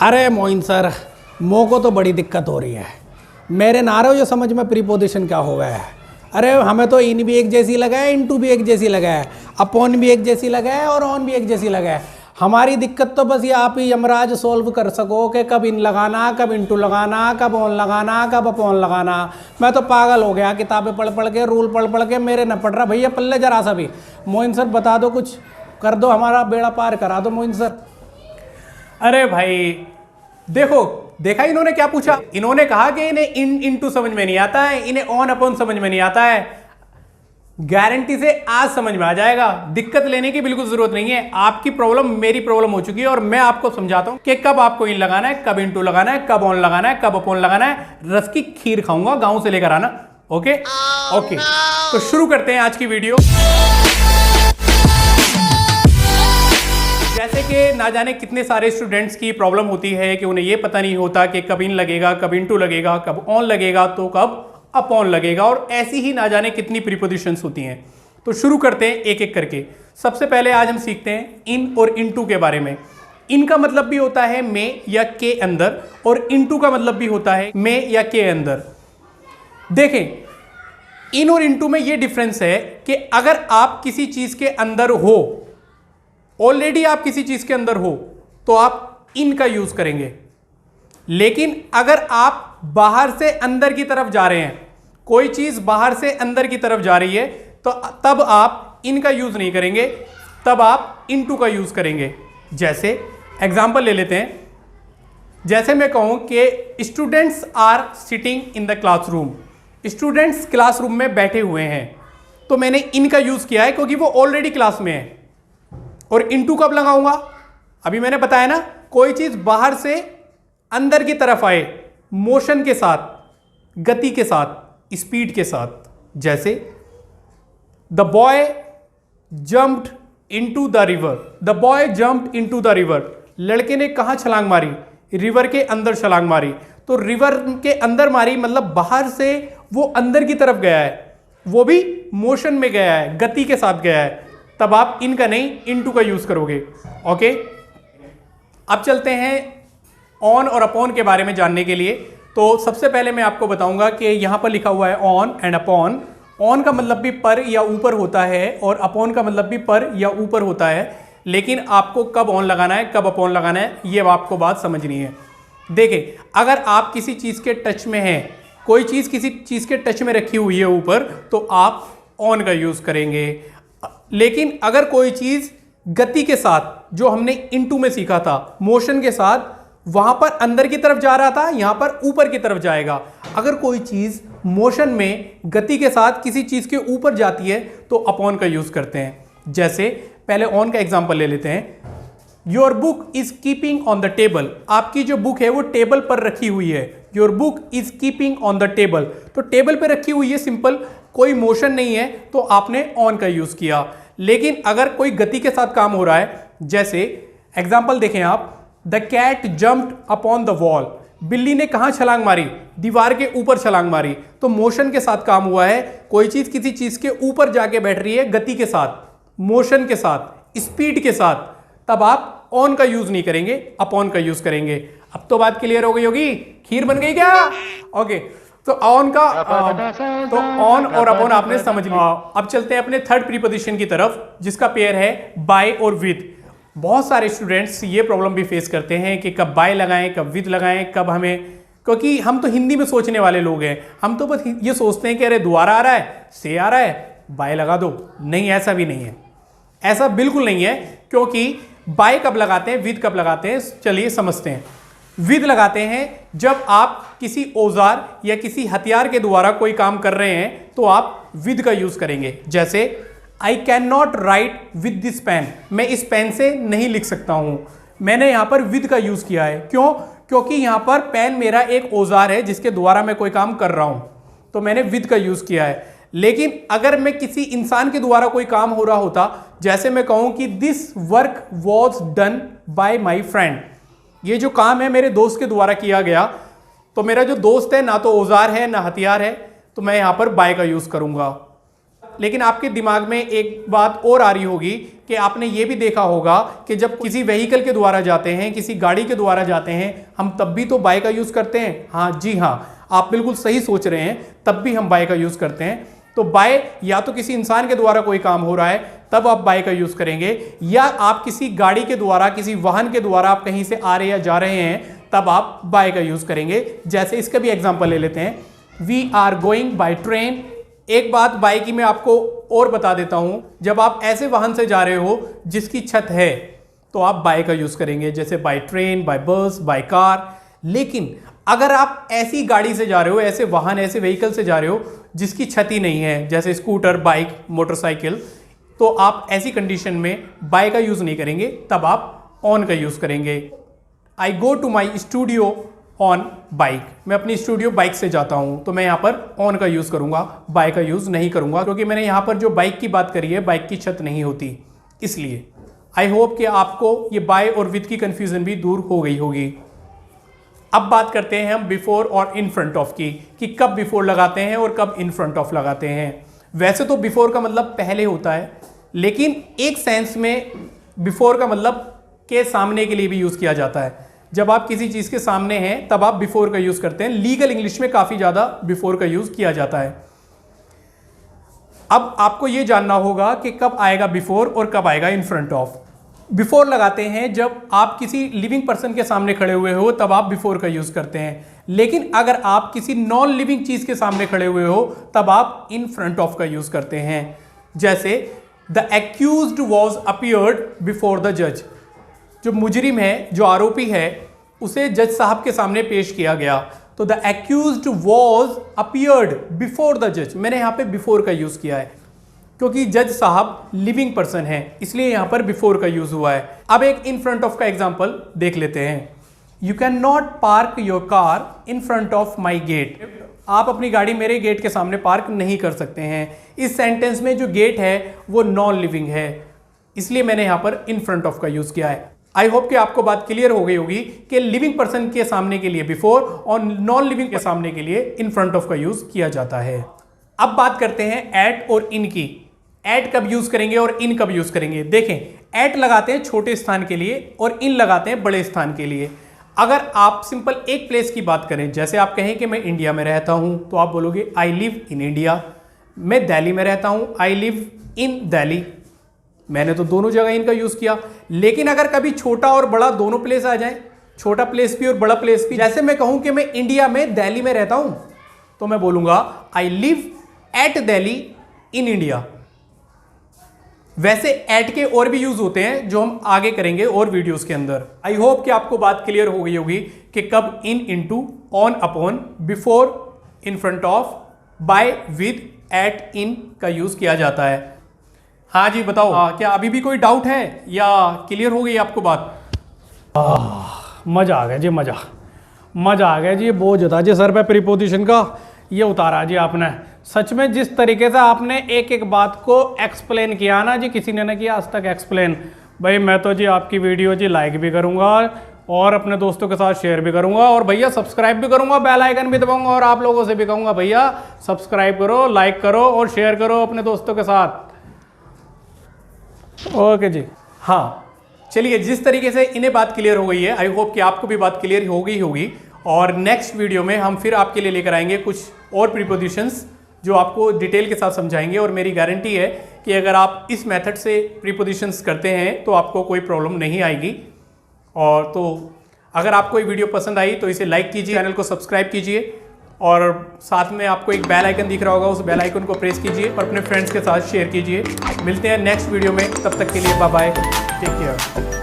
अरे मोइन सर, मो को तो बड़ी दिक्कत हो रही है। मेरे ना रहे हो ये समझ में प्रीपोजिशन क्या हो गया है। अरे हमें तो इन भी एक जैसी लगा है, इनटू भी एक जैसी लगा है, अपॉन भी एक जैसी लगा है और ऑन भी एक जैसी लगा है। हमारी दिक्कत तो बस ये आप ही यमराज सोल्व कर सको कि कब इन लगाना, कब इनटू लगाना, कब ऑन लगाना, कब अपॉन लगाना। मैं तो पागल हो गया, किताबें पढ़ पढ़ के, रूल पढ़ पढ़ के मेरे न पढ़ रहा भैया पल्ले जरा सा भी। मोइन सर बता दो, कुछ कर दो, हमारा बेड़ा पार करा दो मोइन सर। अरे भाई देखो, देखा इन्होंने क्या पूछा। इन्होंने कहा कि इन्हें इनटू समझ में नहीं आता है, इन्हें ऑन अपॉन समझ में नहीं आता है। गारंटी से आज समझ में आ जाएगा, दिक्कत लेने की बिल्कुल जरूरत नहीं है। आपकी प्रॉब्लम मेरी प्रॉब्लम हो चुकी है और मैं आपको समझाता हूं कि कब आपको इन लगाना है, कब इनटू लगाना है, कब ऑन लगाना है, कब अपॉन लगाना है। रस की खीर खाऊंगा, गांव से लेकर आना। ओके ओके, तो शुरू करते हैं आज की वीडियो। जैसे कि ना जाने कितने सारे स्टूडेंट्स की प्रॉब्लम होती है कि उन्हें यह पता नहीं होता कि कब इन लगेगा, कब इनटू लगेगा, कब ऑन लगेगा, तो कब अपॉन लगेगा, और ऐसी ही ना जाने कितनी प्रीपोजिशंस होती हैं। तो शुरू करते हैं एक एक करके। सबसे पहले आज हम सीखते हैं इन और इनटू के बारे में। इन का मतलब भी होता है में या के अंदर, और इनटू का मतलब भी होता है में या के अंदर। देखें, इन और इनटू में यह डिफरेंस है कि अगर आप किसी चीज के अंदर हो, ऑलरेडी आप किसी चीज के अंदर हो, तो आप इन का यूज करेंगे। लेकिन अगर आप बाहर से अंदर की तरफ जा रहे हैं, कोई चीज बाहर से अंदर की तरफ जा रही है, तो तब आप इन का यूज नहीं करेंगे, तब आप इनटू का यूज करेंगे। जैसे एग्जांपल ले लेते हैं। जैसे मैं कहूं कि students are sitting in the classroom, students classroom में बैठे हुए हैं, तो मैंने इन का यूज किया है क्योंकि वो ऑलरेडी क्लास में है। और इनटू कब लगाऊंगा? अभी मैंने बताया ना, कोई चीज बाहर से अंदर की तरफ आए, मोशन के साथ, गति के साथ, स्पीड के साथ। जैसे the boy jumped into the river, the boy jumped into the river. लड़के ने कहां छलांग मारी? रिवर के अंदर छलांग मारी। तो रिवर के अंदर मारी मतलब बाहर से वो अंदर की तरफ गया है, वो भी मोशन में गया है, गति के साथ गया है। तब आप इनका नहीं इनटू का यूज करोगे। ओके, अब चलते हैं ऑन और अपॉन के बारे में जानने के लिए। तो सबसे पहले मैं आपको बताऊंगा कि यहां पर लिखा हुआ है ऑन एंड अपॉन। ऑन का मतलब भी पर या ऊपर होता है और अपॉन का मतलब भी पर या ऊपर होता है, लेकिन आपको कब ऑन लगाना है, कब अपॉन लगाना है, ये आपको बात समझनी है। देखिए, अगर आप किसी चीज के टच में हैं, कोई चीज किसी चीज के टच में रखी हुई है ऊपर, तो आप ऑन का यूज करेंगे। लेकिन अगर कोई चीज गति के साथ, जो हमने इनटू में सीखा था, मोशन के साथ, वहां पर अंदर की तरफ जा रहा था, यहां पर ऊपर की तरफ जाएगा। अगर कोई चीज मोशन में गति के साथ किसी चीज के ऊपर जाती है, तो अपॉन का यूज करते हैं। जैसे पहले ऑन का एग्जांपल ले लेते हैं। Your book is keeping on the table, आपकी जो बुक है वो टेबल पर रखी हुई है। Your book is keeping on the table, तो टेबल पर रखी हुई है, सिंपल, कोई मोशन नहीं है, तो आपने ऑन का यूज किया। लेकिन अगर कोई गति के साथ काम हो रहा है, जैसे एग्जांपल देखें आप, the cat jumped upon the wall, बिल्ली ने कहां छलांग मारी? दीवार के ऊपर छलांग मारी। तो मोशन के साथ काम हुआ है, कोई चीज किसी चीज के ऊपर जाके बैठ रही है, गति के साथ, मोशन के साथ, स्पीड के साथ, तब आप ऑन का यूज नहीं करेंगे, अपॉन का यूज करेंगे। अब तो बात क्लियर हो गई होगी, खीर बन गई क्या? ओके, तो ऑन का तो ऑन और अपॉन आपने समझ लिया। अब चलते हैं अपने थर्ड प्रीपोजिशन की तरफ, जिसका पेयर है बाय और विद। बहुत सारे स्टूडेंट्स ये प्रॉब्लम भी फेस करते हैं कि कब बाय लगाएं, कब विद लगाएं, कब हमें, क्योंकि हम तो हिंदी में सोचने वाले लोग हैं, हम तो बस ये सोचते हैं कि अरे दोबारा आ रहा है, से आ रहा है, बाय लगा दो। नहीं, ऐसा भी नहीं है, ऐसा बिल्कुल नहीं है। क्योंकि बाय कब लगाते हैं, विद कब लगाते हैं, चलिए समझते हैं। विद लगाते हैं जब आप किसी औजार या किसी हथियार के द्वारा कोई काम कर रहे हैं, तो आप विद का यूज करेंगे। जैसे I can not write with this pen, मैं इस पेन से नहीं लिख सकता हूं। मैंने यहां पर विद का यूज किया है, क्यों? क्योंकि यहां पर पेन मेरा एक औजार है जिसके द्वारा मैं कोई काम कर रहा हूं, तो मैंने विद का यूज किया है। लेकिन अगर मैं किसी इंसान के द्वारा कोई काम हो रहा होता, जैसे मैं कहूं कि this work was done by my friend, ये जो काम है मेरे दोस्त के द्वारा किया गया, तो मेरा जो दोस्त है ना तो औजार है ना हथियार है, तो मैं यहां पर बाय का यूज करूंगा। लेकिन आपके दिमाग में एक बात और आ रही होगी कि आपने ये भी देखा होगा कि जब किसी व्हीकल के द्वारा जाते हैं, किसी गाड़ी के द्वारा जाते हैं, हम तब भी तो बाय का यूज़ करते हैं। हाँ जी हाँ, आप बिल्कुल सही सोच रहे हैं, तब भी हम बाय का यूज़ करते हैं। तो बाय या तो किसी इंसान के द्वारा कोई काम हो रहा है तब आप बाय का यूज़ करेंगे, या आप किसी गाड़ी के द्वारा, किसी वाहन के द्वारा आप कहीं से आ रहे या जा रहे हैं तब आप बाय का यूज़ करेंगे। जैसे इसका भी एग्जाम्पल ले लेते हैं, we are going by train. एक बात बाय की मैं आपको और बता देता हूं, जब आप ऐसे वाहन से जा रहे हो जिसकी छत है तो आप बाय का यूज़ करेंगे, जैसे बाय ट्रेन, बाय बस, बाय कार। लेकिन अगर आप ऐसी गाड़ी से जा रहे हो, ऐसे वाहन, ऐसे व्हीकल से जा रहे हो जिसकी छत ही नहीं है, जैसे स्कूटर, बाइक, मोटरसाइकिल, तो आप ऐसी कंडीशन में बाय का यूज़ नहीं करेंगे, तब आप ऑन का यूज़ करेंगे। I go to my studio on bike. मैं अपनी स्टूडियो बाइक से जाता हूं, तो मैं यहां पर ऑन का यूज़ करूंगा, बाय का यूज़ नहीं करूंगा, क्योंकि मैंने यहां पर जो बाइक की बात करी है, बाइक की छत नहीं होती, इसलिए। आई होप कि आपको ये बाय और विद की कंफ्यूजन भी दूर हो गई होगी। अब बात करते हैं हम बिफोर और इन फ्रंट ऑफ की, कि कब बिफोर लगाते हैं और कब इन फ्रंट ऑफ लगाते हैं। वैसे तो बिफोर का मतलब पहले होता है, लेकिन एक सेंस में बिफोर का मतलब के सामने के लिए भी यूज़ किया जाता है। जब आप किसी चीज़ के सामने हैं तब आप बिफोर का यूज़ करते हैं। लीगल इंग्लिश में काफ़ी ज़्यादा बिफोर का यूज़ किया जाता है। अब आपको ये जानना होगा कि कब आएगा बिफोर और कब आएगा इन फ्रंट ऑफ। बिफोर लगाते हैं जब आप किसी लिविंग पर्सन के सामने खड़े हुए हो, तब आप बिफोर का यूज़ करते हैं। लेकिन अगर आप किसी नॉन लिविंग चीज़ के सामने खड़े हुए हो, तब आप इन फ्रंट ऑफ का यूज़ करते हैं। जैसे the accused was appeared before the जज। जो मुजरिम है, जो आरोपी है, उसे जज साहब के सामने पेश किया गया, तो the accused was appeared before the जज। मैंने यहाँ पे बिफोर का यूज़ किया है क्योंकि जज साहब लिविंग पर्सन है, इसलिए यहाँ पर बिफोर का यूज़ हुआ है। अब एक इन फ्रंट ऑफ का एग्जाम्पल देख लेते हैं। You can not park your car in front of my gate. आप अपनी गाड़ी मेरे गेट के सामने पार्क नहीं कर सकते हैं। इस सेंटेंस में जो गेट है वो नॉन लिविंग है, इसलिए मैंने यहाँ पर इन फ्रंट ऑफ का यूज़ किया है। आई होप कि आपको बात क्लियर हो गई होगी कि लिविंग पर्सन के सामने के लिए बिफोर और नॉन लिविंग के सामने के लिए इन फ्रंट ऑफ का यूज़ किया जाता है। अब बात करते हैं एट और इन की। एट कब यूज़ करेंगे और इन कब यूज़ करेंगे। देखें, एट लगाते हैं छोटे स्थान के लिए और इन लगाते हैं बड़े स्थान के लिए। अगर आप सिंपल एक प्लेस की बात करें, जैसे आप कहें कि मैं इंडिया में रहता हूं, तो आप बोलोगे आई लिव इन इंडिया। मैं दिल्ली में रहता हूं, आई लिव इन दिल्ली। मैंने तो दोनों जगह इनका यूज़ किया। लेकिन अगर कभी छोटा और बड़ा दोनों प्लेस आ जाए, छोटा प्लेस भी और बड़ा प्लेस भी, जैसे मैं कहूं कि मैं इंडिया में दिल्ली में रहता हूं, तो मैं बोलूंगा I live at Delhi in India. वैसे एट के और भी यूज होते हैं जो हम आगे करेंगे और वीडियोस के अंदर। आई होप कि आपको बात क्लियर हो गई होगी कि कब in, into, on, upon, before, in front of, by, with, at, in का यूज किया जाता है। हाँ जी बताओ, क्या अभी भी कोई डाउट है या क्लियर हो गई आपको बात? मज़ा आ गया जी, मज़ा आ गया जी। बोझ था जी सर पे प्रीपोजिशन का, ये उतारा जी आपने। सच में जिस तरीके से आपने एक एक बात को एक्सप्लेन किया ना जी, किसी ने ना किया आज तक एक्सप्लेन। भाई मैं तो जी आपकी वीडियो जी लाइक भी करूँगा और अपने दोस्तों के साथ शेयर भी करूँगा, और भैया सब्सक्राइब भी करूँगा, बेल आइकन भी दबाऊँगा, और आप लोगों से भी कहूँगा भैया सब्सक्राइब करो, लाइक करो और शेयर करो अपने दोस्तों के साथ। ओके जी। हाँ चलिए, जिस तरीके से इन्हें बात क्लियर हो गई है, आई होप कि आपको भी बात क्लियर हो गई होगी। और नेक्स्ट वीडियो में हम फिर आपके लिए लेकर आएंगे कुछ और प्रीपोजिशंस जो आपको डिटेल के साथ समझाएंगे। और मेरी गारंटी है कि अगर आप इस मेथड से प्रीपोजिशंस करते हैं तो आपको कोई प्रॉब्लम नहीं आएगी। और तो अगर आपको ये वीडियो पसंद आई तो इसे लाइक कीजिए, चैनल को सब्सक्राइब कीजिए, और साथ में आपको एक बेल आइकन दिख रहा होगा, उस बेल आइकन को प्रेस कीजिए और अपने फ्रेंड्स के साथ शेयर कीजिए। मिलते हैं नेक्स्ट वीडियो में, तब तक के लिए बाय बाय, टेक केयर।